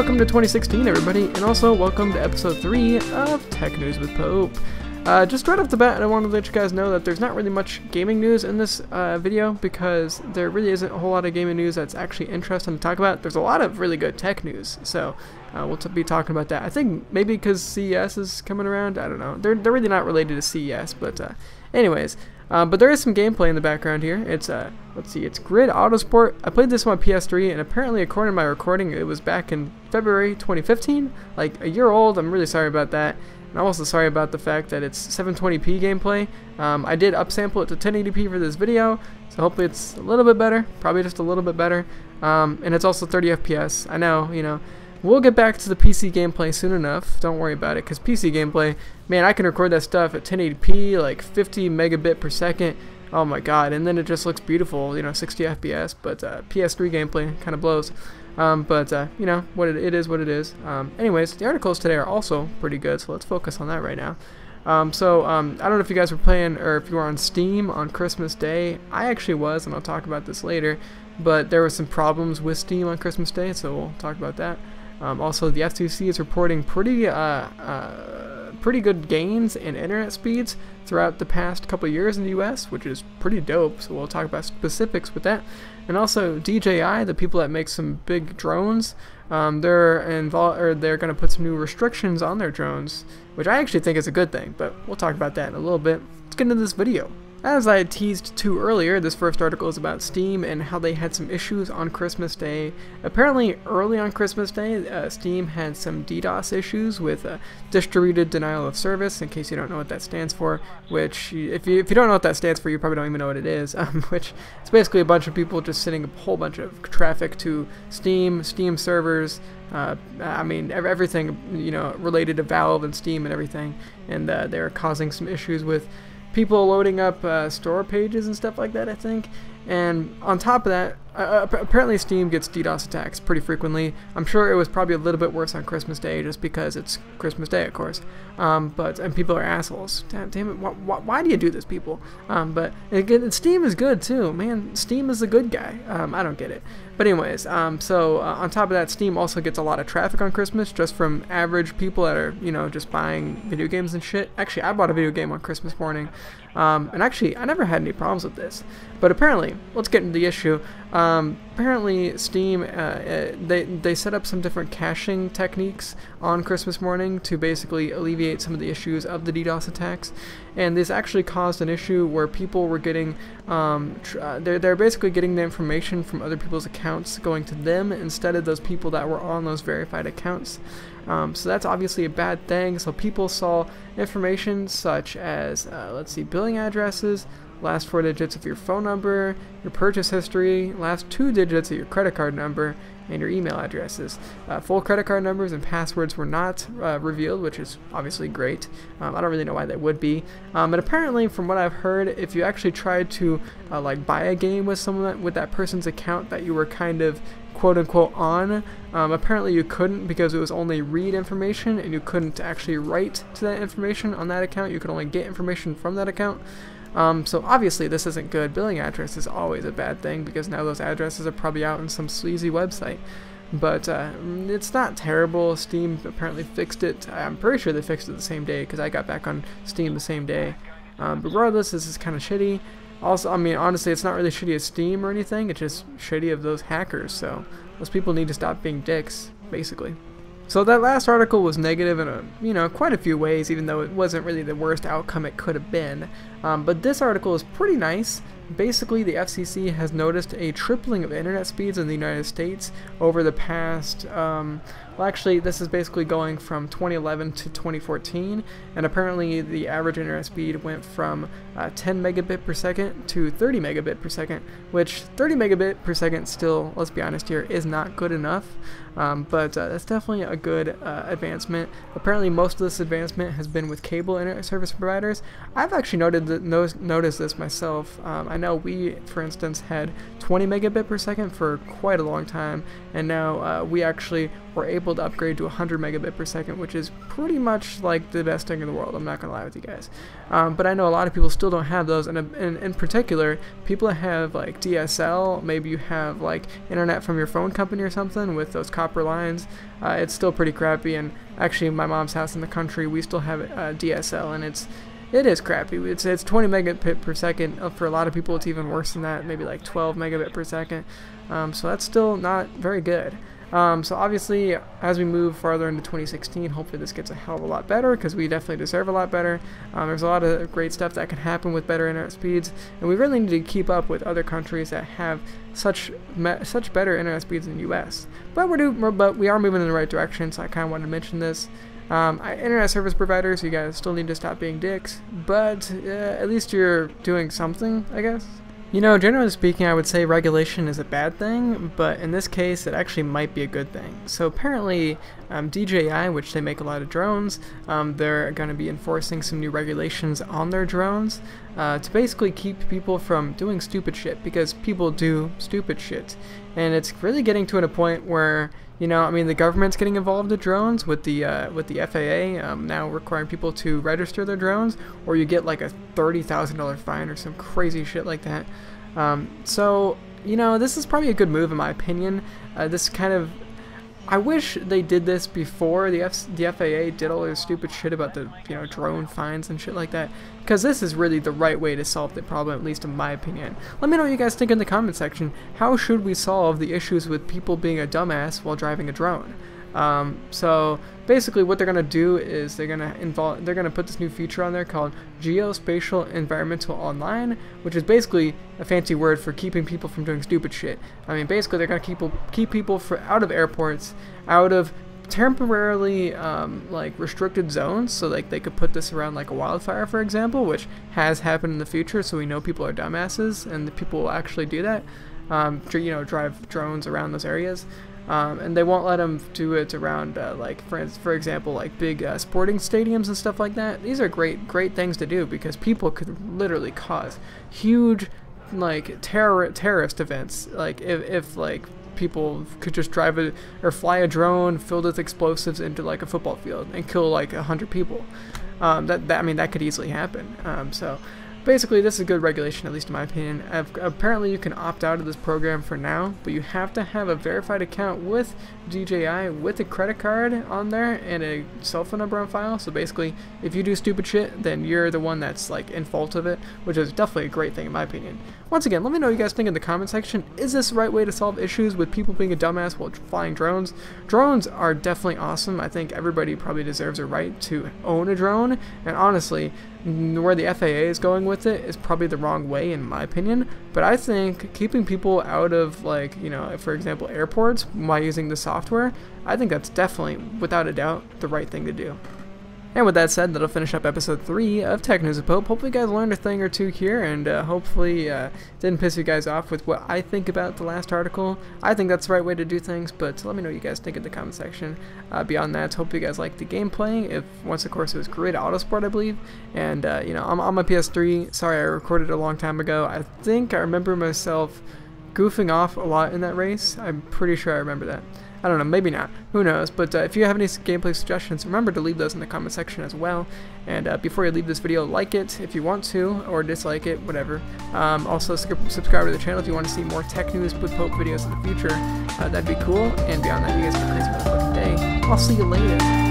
welcome to 2016, everybody, and also welcome to episode 3 of Tech News with Pope. Just right off the bat, I wanted to let you guys know that there's not really much gaming news in this video because there really isn't a whole lot of gaming news that's actually interesting to talk about. There's a lot of really good tech news, so we'll be talking about that. I think maybe because CES is coming around, I don't know. They're really not related to CES, but anyways. But there is some gameplay in the background here. It's let's see, it's Grid Autosport. I played this on my PS3, and apparently, according to my recording, it was back in February 2015, like a year old. I'm really sorry about that. And I'm also sorry about the fact that it's 720p gameplay. I did upsample it to 1080p for this video, so hopefully it's a little bit better, probably just a little bit better. And it's also 30 FPS. I know, you know. We'll get back to the PC gameplay soon enough. Don't worry about it, because PC gameplay, man, I can record that stuff at 1080p, like 50 megabit per second. Oh my god, and then it just looks beautiful, you know, 60 FPS. But PS3 gameplay kind of blows. You know, it is what it is. Anyways, the articles today are also pretty good, so let's focus on that right now. I don't know if you guys were playing or if you were on Steam on Christmas Day. I actually was, and I'll talk about this later. But there were some problems with Steam on Christmas Day, so we'll talk about that. Also, the FCC is reporting pretty good gains in internet speeds throughout the past couple of years in the U.S., which is pretty dope. So we'll talk about specifics with that. And also, DJI, the people that make some big drones, they're going to put some new restrictions on their drones, which I actually think is a good thing. But we'll talk about that in a little bit. Let's get into this video. As I teased to earlier, this first article is about Steam and how they had some issues on Christmas Day. Apparently, early on Christmas Day, Steam had some DDoS issues with distributed denial of service, in case you don't know what that stands for, which, if you don't know what that stands for, you probably don't even know what it is, which is basically a bunch of people just sending a whole bunch of traffic to Steam servers, I mean, everything, you know, related to Valve and Steam and everything, and they're causing some issues with people loading up store pages and stuff like that, I think. And on top of that, apparently Steam gets DDoS attacks pretty frequently. I'm sure it was probably a little bit worse on Christmas Day, just because it's Christmas Day, of course. And people are assholes. Damn it, why do you do this, people? But again, Steam is good too, man. Steam is a good guy. I don't get it. But anyways, on top of that, Steam also gets a lot of traffic on Christmas, just from average people that are, you know, just buying video games and shit. Actually, I bought a video game on Christmas morning, and actually, I never had any problems with this. But apparently, let's get into the issue. Apparently, Steam, they set up some different caching techniques on Christmas morning to basically alleviate some of the issues of the DDoS attacks. And this actually caused an issue where people were getting, they're basically getting the information from other people's accounts going to them instead of those people that were on those verified accounts. So that's obviously a bad thing. So people saw information such as, let's see, billing addresses, last 4 digits of your phone number, your purchase history, last 2 digits of your credit card number, and your email addresses. Full credit card numbers and passwords were not revealed, which is obviously great. I don't really know why that would be. But apparently, from what I've heard, if you actually tried to like buy a game with someone with that person's account that you were kind of quote-unquote on, apparently you couldn't, because it was only read information and you couldn't actually write to that information on that account. You could only get information from that account. So obviously this isn't good. Billing address is always a bad thing, because now those addresses are probably out on some sleazy website. But it's not terrible. Steam apparently fixed it. I'm pretty sure they fixed it the same day, because I got back on Steam the same day. But regardless, this is kind of shitty. Also, I mean, honestly, it's not really shitty as Steam or anything. It's just shitty of those hackers. So those people need to stop being dicks, basically. So that last article was negative in quite a few ways, even though it wasn't really the worst outcome it could have been. But this article is pretty nice. Basically, the FCC has noticed a tripling of internet speeds in the United States over the past, well, actually, this is basically going from 2011 to 2014, and apparently the average internet speed went from 10 megabit per second to 30 megabit per second, which 30 megabit per second still, let's be honest here, is not good enough, but that's definitely a good advancement. Apparently, most of this advancement has been with cable internet service providers. I've actually noticed this myself. I know we, for instance, had 20 megabit per second for quite a long time, and now we actually were able to upgrade to 100 megabit per second, which is pretty much like the best thing in the world. I'm not gonna lie with you guys. But I know a lot of people still don't have those, and in particular, people that have like DSL, maybe you have like internet from your phone company or something with those copper lines, it's still pretty crappy. And actually, my mom's house in the country, we still have DSL, and it is crappy. It's 20 megabit per second. For a lot of people, it's even worse than that, maybe like 12 megabit per second. So that's still not very good. So obviously, as we move farther into 2016, hopefully this gets a hell of a lot better, because we definitely deserve a lot better. There's a lot of great stuff that can happen with better internet speeds, and we really need to keep up with other countries that have such better internet speeds than the US. But we are moving in the right direction, so I kind of wanted to mention this. Internet service providers, you guys still need to stop being dicks, but at least you're doing something, I guess. You know, generally speaking, I would say regulation is a bad thing, but in this case, it actually might be a good thing. So apparently, DJI, which they make a lot of drones, they're going to be enforcing some new regulations on their drones to basically keep people from doing stupid shit, because people do stupid shit. And it's really getting to a point where, you know, I mean, the government's getting involved with drones with the FAA now requiring people to register their drones, or you get like a $30,000 fine or some crazy shit like that. So, you know, this is probably a good move in my opinion. This kind of, I wish they did this before the FAA did all their stupid shit about the, you know, drone fines and shit like that, because this is really the right way to solve the problem, at least in my opinion. Let me know what you guys think in the comment section. How should we solve the issues with people being a dumbass while driving a drone? So basically what they're gonna do is they're gonna put this new feature on there called Geospatial Environmental Online, which is basically a fancy word for keeping people from doing stupid shit. I mean, basically they're gonna keep people out of airports, out of temporarily like restricted zones, so like they could put this around like a wildfire, for example, which has happened in the future, so we know people are dumbasses and the people will actually do that, you know, drive drones around those areas. And they won't let them do it around, like, for example, like big sporting stadiums and stuff like that. These are great things to do, because people could literally cause huge, like, terrorist events. Like, if like, people could just drive or fly a drone filled with explosives into, like, a football field and kill, like, 100 people. I mean, that could easily happen. So basically, this is a good regulation, at least in my opinion. Apparently, you can opt out of this program for now, but you have to have a verified account with DJI with a credit card on there and a cell phone number on file. So basically, if you do stupid shit, then you're the one that's like in fault of it, which is definitely a great thing in my opinion. Once again, let me know what you guys think in the comment section. Is this the right way to solve issues with people being a dumbass while flying drones? Drones are definitely awesome. I think everybody probably deserves a right to own a drone, and honestly, where the FAA is going with it is probably the wrong way in my opinion. But I think keeping people out of, like, you know, for example, airports by using the software, I think that's definitely, without a doubt, the right thing to do. And with that said, that'll finish up episode 3 of Tech News with Pope. Hopefully you guys learned a thing or two here, and hopefully didn't piss you guys off with what I think about the last article. I think that's the right way to do things, but let me know what you guys think in the comment section. Beyond that, hope you guys liked the gameplay. Once of course it was Grid Autosport, I believe, and you know, I'm on my PS3. Sorry, I recorded it a long time ago. I think I remember myself goofing off a lot in that race. I'm pretty sure I remember that. I don't know, maybe not. Who knows? But if you have any gameplay suggestions, remember to leave those in the comment section as well. And before you leave this video, like it if you want to, or dislike it, whatever. Also, subscribe to the channel if you want to see more Tech News with Pope videos in the future. That'd be cool. And beyond that, you guys have a crazy motherfucking day. I'll see you later.